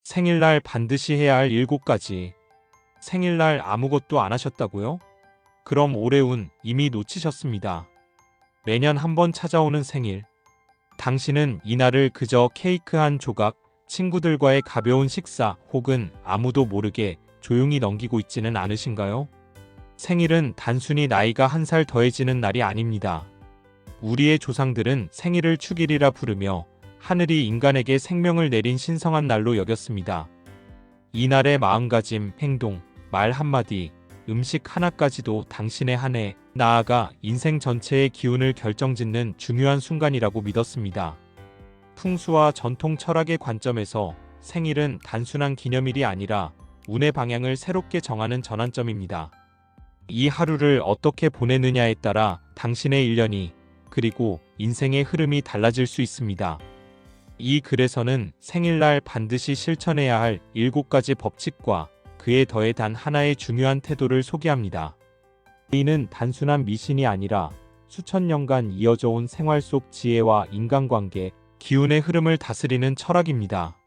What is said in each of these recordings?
생일날 반드시 해야 할 7가지. 생일날 아무것도 안 하셨다고요? 그럼 올해 운 이미 놓치셨습니다. 매년 한 번 찾아오는 생일. 당신은 이날을 그저 케이크 한 조각, 친구들과의 가벼운 식사 혹은 아무도 모르게 조용히 넘기고 있지는 않으신가요? 생일은 단순히 나이가 한 살 더해지는 날이 아닙니다. 우리의 조상들은 생일을 축일이라 부르며 하늘이 인간에게 생명을 내린 신성한 날로 여겼습니다. 이날의 마음가짐, 행동, 말 한마디, 음식 하나까지도 당신의 한 해, 나아가 인생 전체의 기운을 결정짓는 중요한 순간이라고 믿었습니다. 풍수와 전통 철학의 관점에서 생일은 단순한 기념일이 아니라 운의 방향을 새롭게 정하는 전환점입니다. 이 하루를 어떻게 보내느냐에 따라 당신의 일년이 그리고 인생의 흐름이 달라질 수 있습니다. 이 글에서는 생일날 반드시 실천해야 할 7가지 법칙과 그에 더해 단 하나의 중요한 태도를 소개합니다. 이는 단순한 미신이 아니라 수천 년간 이어져 온 생활 속 지혜와 인간관계, 기운의 흐름을 다스리는 철학입니다.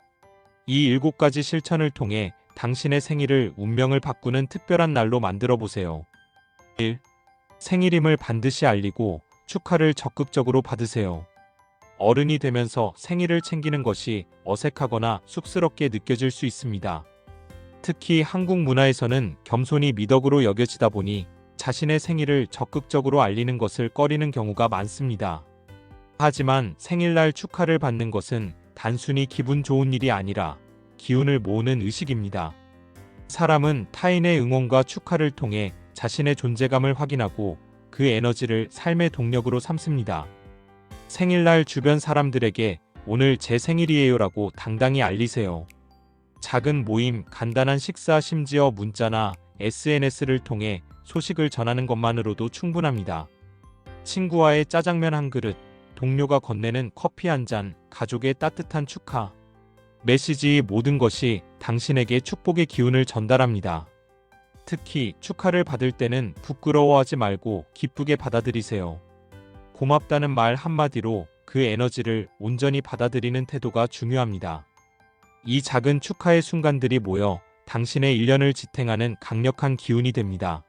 이 7가지 실천을 통해 당신의 생일을 운명을 바꾸는 특별한 날로 만들어 보세요. 1. 생일임을 반드시 알리고 축하를 적극적으로 받으세요. 어른이 되면서 생일을 챙기는 것이 어색하거나 쑥스럽게 느껴질 수 있습니다. 특히 한국 문화에서는 겸손이 미덕으로 여겨지다 보니 자신의 생일을 적극적으로 알리는 것을 꺼리는 경우가 많습니다. 하지만 생일날 축하를 받는 것은 단순히 기분 좋은 일이 아니라 기운을 모으는 의식입니다. 사람은 타인의 응원과 축하를 통해 자신의 존재감을 확인하고 그 에너지를 삶의 동력으로 삼습니다. 생일날 주변 사람들에게 오늘 제 생일이에요라고 당당히 알리세요. 작은 모임, 간단한 식사, 심지어 문자나 SNS를 통해 소식을 전하는 것만으로도 충분합니다. 친구와의 짜장면 한 그릇, 동료가 건네는 커피 한 잔, 가족의 따뜻한 축하. 메시지 모든 것이 당신에게 축복의 기운을 전달합니다. 특히 축하를 받을 때는 부끄러워하지 말고 기쁘게 받아들이세요. 고맙다는 말 한마디로 그 에너지를 온전히 받아들이는 태도가 중요합니다. 이 작은 축하의 순간들이 모여 당신의 일년을 지탱하는 강력한 기운이 됩니다.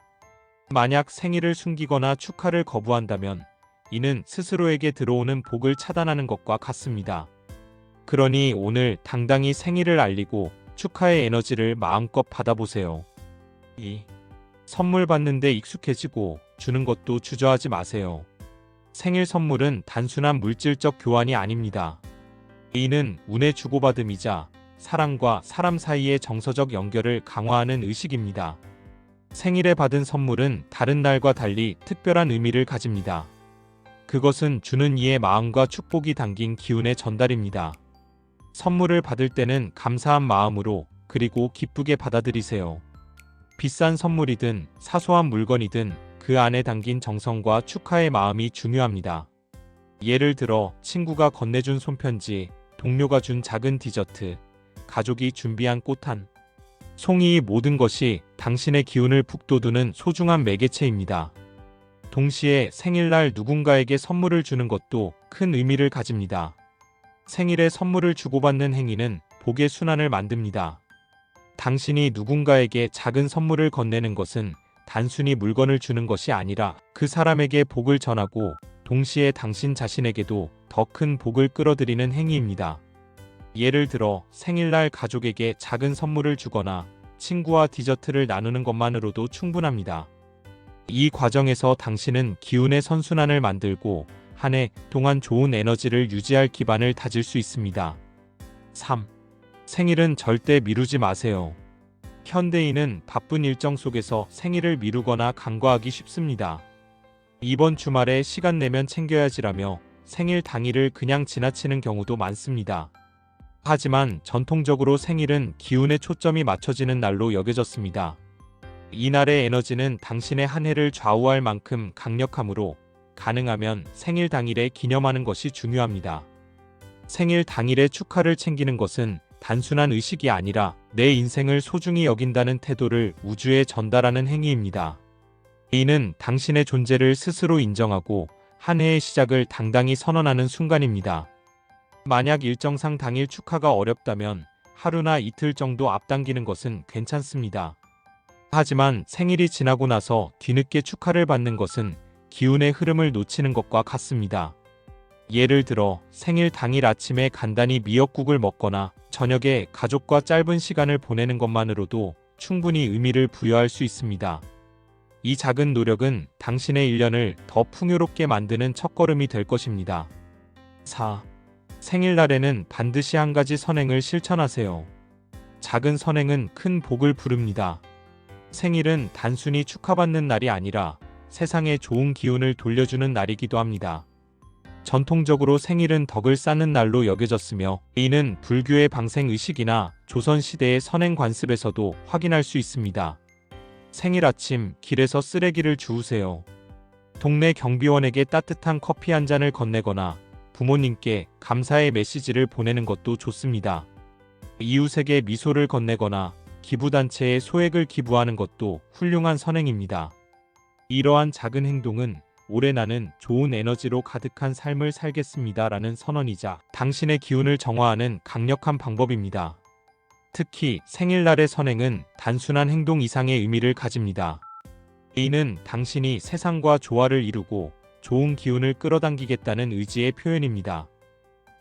만약 생일을 숨기거나 축하를 거부한다면 이는 스스로에게 들어오는 복을 차단하는 것과 같습니다. 그러니 오늘 당당히 생일을 알리고 축하의 에너지를 마음껏 받아보세요. 2. 선물 받는데 익숙해지고 주는 것도 주저하지 마세요. 생일 선물은 단순한 물질적 교환이 아닙니다. 이는 운의 주고받음이자 사람과 사람 사이의 정서적 연결을 강화하는 의식입니다. 생일에 받은 선물은 다른 날과 달리 특별한 의미를 가집니다. 그것은 주는 이의 마음과 축복이 담긴 기운의 전달입니다. 선물을 받을 때는 감사한 마음으로 그리고 기쁘게 받아들이세요. 비싼 선물이든 사소한 물건이든 그 안에 담긴 정성과 축하의 마음이 중요합니다. 예를 들어 친구가 건네준 손편지, 동료가 준 작은 디저트, 가족이 준비한 꽃 한 송이, 모든 것이 당신의 기운을 북돋우는 소중한 매개체입니다. 동시에 생일날 누군가에게 선물을 주는 것도 큰 의미를 가집니다. 생일에 선물을 주고받는 행위는 복의 순환을 만듭니다. 당신이 누군가에게 작은 선물을 건네는 것은 단순히 물건을 주는 것이 아니라 그 사람에게 복을 전하고 동시에 당신 자신에게도 더 큰 복을 끌어들이는 행위입니다. 예를 들어 생일날 가족에게 작은 선물을 주거나 친구와 디저트를 나누는 것만으로도 충분합니다. 이 과정에서 당신은 기운의 선순환을 만들고 한 해 동안 좋은 에너지를 유지할 기반을 다질 수 있습니다. 3. 생일은 절대 미루지 마세요. 현대인은 바쁜 일정 속에서 생일을 미루거나 간과하기 쉽습니다. 이번 주말에 시간 내면 챙겨야지라며 생일 당일을 그냥 지나치는 경우도 많습니다. 하지만 전통적으로 생일은 기운의 초점이 맞춰지는 날로 여겨졌습니다. 이날의 에너지는 당신의 한 해를 좌우할 만큼 강력하므로 가능하면 생일 당일에 기념하는 것이 중요합니다. 생일 당일에 축하를 챙기는 것은 단순한 의식이 아니라 내 인생을 소중히 여긴다는 태도를 우주에 전달하는 행위입니다. 이는 당신의 존재를 스스로 인정하고 한 해의 시작을 당당히 선언하는 순간입니다. 만약 일정상 당일 축하가 어렵다면 하루나 이틀 정도 앞당기는 것은 괜찮습니다. 하지만 생일이 지나고 나서 뒤늦게 축하를 받는 것은 기운의 흐름을 놓치는 것과 같습니다. 예를 들어 생일 당일 아침에 간단히 미역국을 먹거나 저녁에 가족과 짧은 시간을 보내는 것만으로도 충분히 의미를 부여할 수 있습니다. 이 작은 노력은 당신의 1년을 더 풍요롭게 만드는 첫걸음이 될 것입니다. 4. 생일날에는 반드시 한 가지 선행을 실천하세요. 작은 선행은 큰 복을 부릅니다. 생일은 단순히 축하받는 날이 아니라 세상에 좋은 기운을 돌려주는 날이기도 합니다. 전통적으로 생일은 덕을 쌓는 날로 여겨졌으며 이는 불교의 방생의식이나 조선시대의 선행관습에서도 확인할 수 있습니다. 생일 아침 길에서 쓰레기를 주우세요. 동네 경비원에게 따뜻한 커피 한 잔을 건네거나 부모님께 감사의 메시지를 보내는 것도 좋습니다. 이웃에게 미소를 건네거나 기부단체에 소액을 기부하는 것도 훌륭한 선행입니다. 이러한 작은 행동은 올해 나는 좋은 에너지로 가득한 삶을 살겠습니다라는 선언이자 당신의 기운을 정화하는 강력한 방법입니다. 특히 생일날의 선행은 단순한 행동 이상의 의미를 가집니다. 이는 당신이 세상과 조화를 이루고 좋은 기운을 끌어당기겠다는 의지의 표현입니다.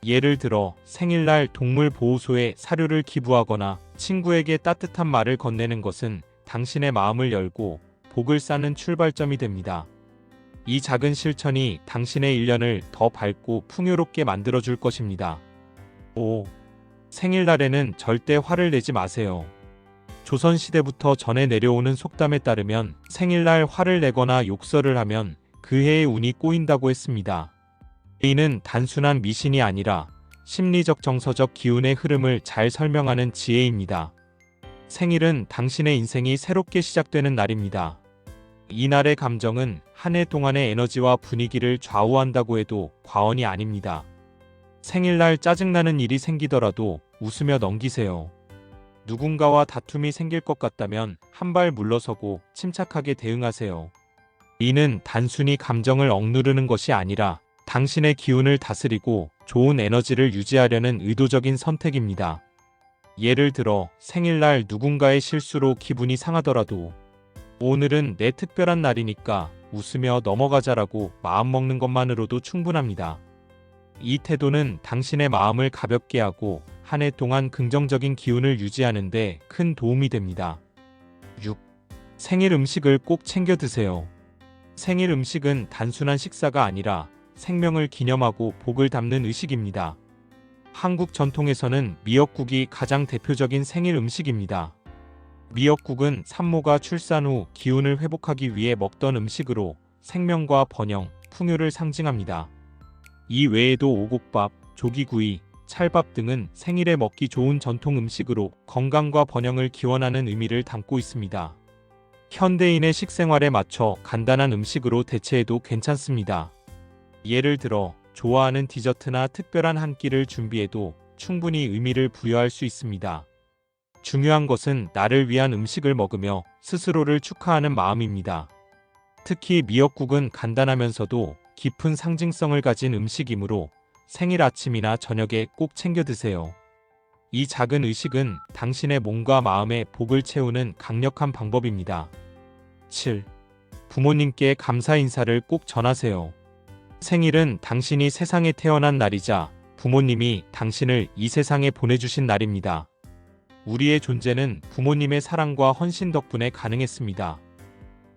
예를 들어 생일날 동물보호소에 사료를 기부하거나 친구에게 따뜻한 말을 건네는 것은 당신의 마음을 열고 복을 쌓는 출발점이 됩니다. 이 작은 실천이 당신의 1년을 더 밝고 풍요롭게 만들어줄 것입니다. 5. 생일날에는 절대 화를 내지 마세요. 조선시대부터 전해 내려오는 속담에 따르면 생일날 화를 내거나 욕설을 하면 그 해의 운이 꼬인다고 했습니다. 이는 단순한 미신이 아니라 심리적 정서적 기운의 흐름을 잘 설명하는 지혜입니다. 생일은 당신의 인생이 새롭게 시작되는 날입니다. 이날의 감정은 한 해 동안의 에너지와 분위기를 좌우한다고 해도 과언이 아닙니다. 생일날 짜증나는 일이 생기더라도 웃으며 넘기세요. 누군가와 다툼이 생길 것 같다면 한 발 물러서고 침착하게 대응하세요. 이는 단순히 감정을 억누르는 것이 아니라 당신의 기운을 다스리고 좋은 에너지를 유지하려는 의도적인 선택입니다. 예를 들어 생일날 누군가의 실수로 기분이 상하더라도 오늘은 내 특별한 날이니까 웃으며 넘어가자라고 마음먹는 것만으로도 충분합니다. 이 태도는 당신의 마음을 가볍게 하고 한 해 동안 긍정적인 기운을 유지하는 데 큰 도움이 됩니다. 6. 생일 음식을 꼭 챙겨 드세요. 생일 음식은 단순한 식사가 아니라 생명을 기념하고 복을 담는 의식입니다. 한국 전통에서는 미역국이 가장 대표적인 생일 음식입니다. 미역국은 산모가 출산 후 기운을 회복하기 위해 먹던 음식으로 생명과 번영, 풍요를 상징합니다. 이 외에도 오곡밥, 조기구이, 찰밥 등은 생일에 먹기 좋은 전통 음식으로 건강과 번영을 기원하는 의미를 담고 있습니다. 현대인의 식생활에 맞춰 간단한 음식으로 대체해도 괜찮습니다. 예를 들어 좋아하는 디저트나 특별한 한 끼를 준비해도 충분히 의미를 부여할 수 있습니다. 중요한 것은 나를 위한 음식을 먹으며 스스로를 축하하는 마음입니다. 특히 미역국은 간단하면서도 깊은 상징성을 가진 음식이므로 생일 아침이나 저녁에 꼭 챙겨 드세요. 이 작은 의식은 당신의 몸과 마음에 복을 채우는 강력한 방법입니다. 7. 부모님께 감사 인사를 꼭 전하세요. 생일은 당신이 세상에 태어난 날이자 부모님이 당신을 이 세상에 보내주신 날입니다. 우리의 존재는 부모님의 사랑과 헌신 덕분에 가능했습니다.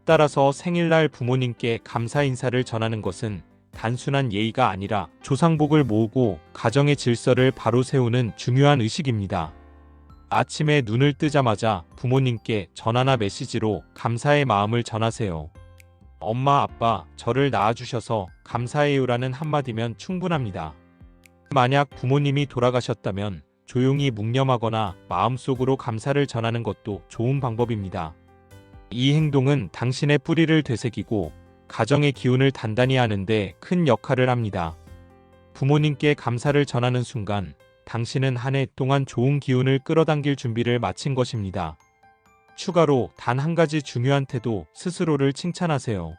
따라서 생일날 부모님께 감사 인사를 전하는 것은 단순한 예의가 아니라 조상복을 모으고 가정의 질서를 바로 세우는 중요한 의식입니다. 아침에 눈을 뜨자마자 부모님께 전화나 메시지로 감사의 마음을 전하세요. 엄마, 아빠, 저를 낳아주셔서 감사해요라는 한마디면 충분합니다. 만약 부모님이 돌아가셨다면 조용히 묵념하거나 마음속으로 감사를 전하는 것도 좋은 방법입니다. 이 행동은 당신의 뿌리를 되새기고 가정의 기운을 단단히 하는데 큰 역할을 합니다. 부모님께 감사를 전하는 순간 당신은 한 해 동안 좋은 기운을 끌어당길 준비를 마친 것입니다. 추가로 단 한 가지 중요한 태도, 스스로를 칭찬하세요.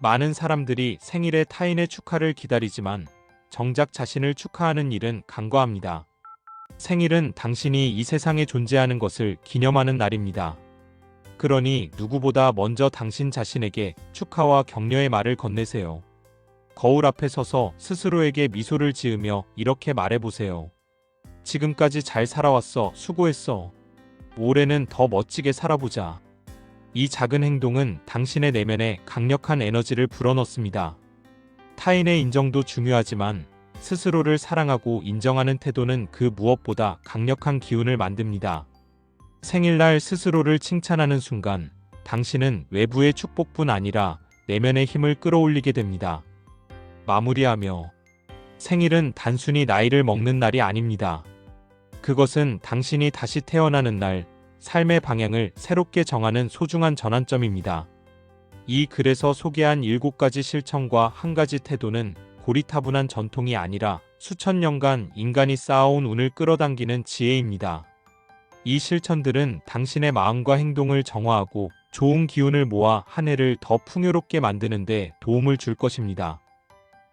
많은 사람들이 생일에 타인의 축하를 기다리지만 정작 자신을 축하하는 일은 간과합니다. 생일은 당신이 이 세상에 존재하는 것을 기념하는 날입니다. 그러니 누구보다 먼저 당신 자신에게 축하와 격려의 말을 건네세요. 거울 앞에 서서 스스로에게 미소를 지으며 이렇게 말해보세요. 지금까지 잘 살아왔어. 수고했어. 올해는 더 멋지게 살아보자. 이 작은 행동은 당신의 내면에 강력한 에너지를 불어넣습니다. 타인의 인정도 중요하지만 스스로를 사랑하고 인정하는 태도는 그 무엇보다 강력한 기운을 만듭니다. 생일날 스스로를 칭찬하는 순간 당신은 외부의 축복뿐 아니라 내면의 힘을 끌어올리게 됩니다. 마무리하며 생일은 단순히 나이를 먹는 날이 아닙니다. 그것은 당신이 다시 태어나는 날, 삶의 방향을 새롭게 정하는 소중한 전환점입니다. 이 글에서 소개한 7가지 실천과 한 가지 태도는 고리타분한 전통이 아니라 수천 년간 인간이 쌓아온 운을 끌어당기는 지혜입니다. 이 실천들은 당신의 마음과 행동을 정화하고 좋은 기운을 모아 한 해를 더 풍요롭게 만드는 데 도움을 줄 것입니다.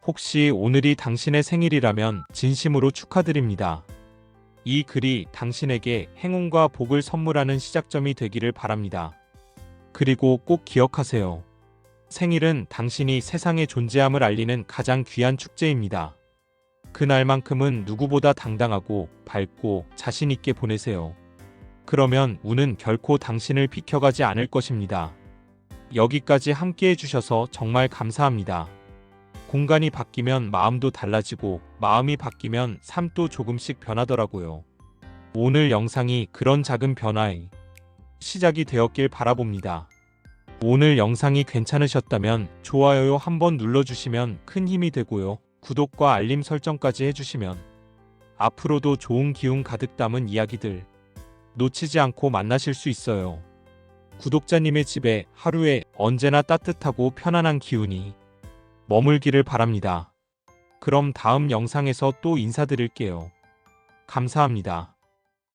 혹시 오늘이 당신의 생일이라면 진심으로 축하드립니다. 이 글이 당신에게 행운과 복을 선물하는 시작점이 되기를 바랍니다. 그리고 꼭 기억하세요. 생일은 당신이 세상에 존재함을 알리는 가장 귀한 축제입니다. 그날만큼은 누구보다 당당하고 밝고 자신 있게 보내세요. 그러면 운은 결코 당신을 비켜가지 않을 것입니다. 여기까지 함께 해주셔서 정말 감사합니다. 공간이 바뀌면 마음도 달라지고 마음이 바뀌면 삶도 조금씩 변하더라고요. 오늘 영상이 그런 작은 변화의 시작이 되었길 바라봅니다. 오늘 영상이 괜찮으셨다면 좋아요 한번 눌러주시면 큰 힘이 되고요. 구독과 알림 설정까지 해주시면 앞으로도 좋은 기운 가득 담은 이야기들 놓치지 않고 만나실 수 있어요. 구독자님의 집에 하루에 언제나 따뜻하고 편안한 기운이 머물기를 바랍니다. 그럼 다음 영상에서 또 인사드릴게요. 감사합니다.